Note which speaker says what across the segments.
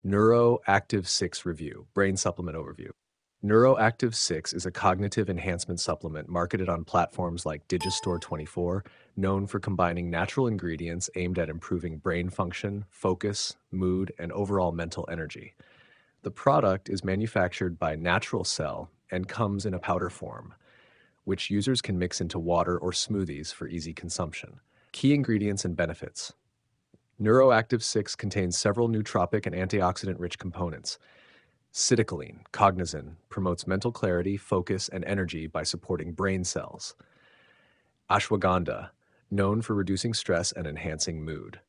Speaker 1: NeuroActiv6 Review, Brain Supplement Overview. NeuroActiv6 is a cognitive enhancement supplement marketed on platforms like Digistore24, known for combining natural ingredients aimed at improving brain function, focus, mood, and overall mental energy. The product is manufactured by Natural Cell and comes in a powder form, which users can mix into water or smoothies for easy consumption. Key ingredients and benefits. NeuroActiv6 contains several nootropic and antioxidant-rich components. Citicoline, cognizin, promotes mental clarity, focus, and energy by supporting brain cells. Ashwagandha, known for reducing stress and enhancing mood.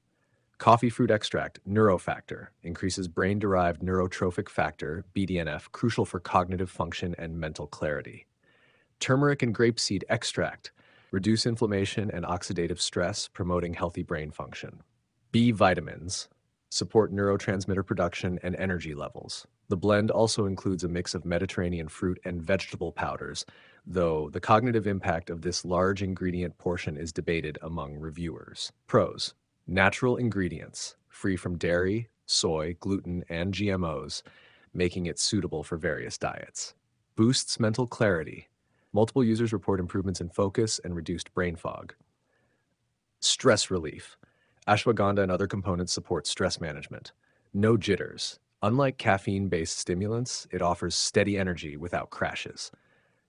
Speaker 1: Coffee fruit extract, neurofactor, increases brain-derived neurotrophic factor, BDNF, crucial for cognitive function and mental clarity. Turmeric and grapeseed extract, reduce inflammation and oxidative stress, promoting healthy brain function. B vitamins, support neurotransmitter production and energy levels. The blend also includes a mix of Mediterranean fruit and vegetable powders, though the cognitive impact of this large ingredient portion is debated among reviewers. Pros: natural ingredients, free from dairy, soy, gluten, and GMOs, making it suitable for various diets. Boosts mental clarity. Multiple users report improvements in focus and reduced brain fog. Stress relief. Ashwagandha and other components support stress management. No jitters. Unlike caffeine-based stimulants, it offers steady energy without crashes.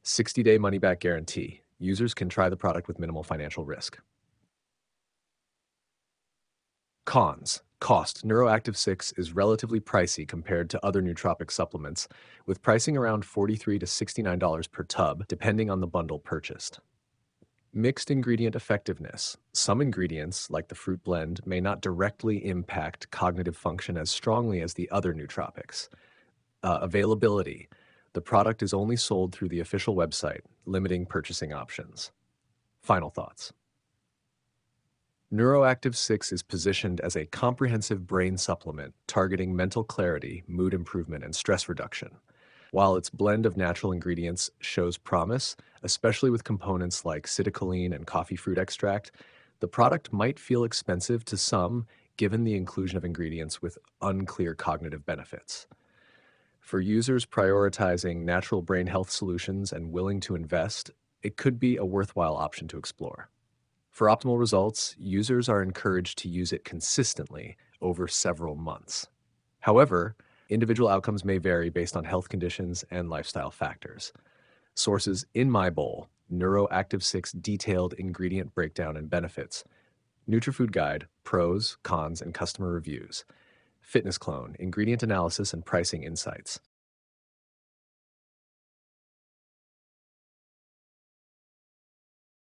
Speaker 1: 60-day money-back guarantee. Users can try the product with minimal financial risk. Cons. Cost. NeuroActiv6 is relatively pricey compared to other nootropic supplements, with pricing around $43 to $69 per tub, depending on the bundle purchased. Mixed ingredient effectiveness. Some ingredients, like the fruit blend, may not directly impact cognitive function as strongly as the other nootropics. Availability. The product is only sold through the official website, limiting purchasing options. Final thoughts. NeuroActiv6 is positioned as a comprehensive brain supplement targeting mental clarity, mood improvement, and stress reduction. While its blend of natural ingredients shows promise, especially with components like citicoline and coffee fruit extract, the product might feel expensive to some given the inclusion of ingredients with unclear cognitive benefits. For users prioritizing natural brain health solutions and willing to invest, it could be a worthwhile option to explore. For optimal results, users are encouraged to use it consistently over several months. However, individual outcomes may vary based on health conditions and lifestyle factors. Sources: In My Bowl, NeuroActiv6 detailed ingredient breakdown and benefits. NutriFood Guide, pros, cons, and customer reviews. Fitness Clone, ingredient analysis and pricing insights.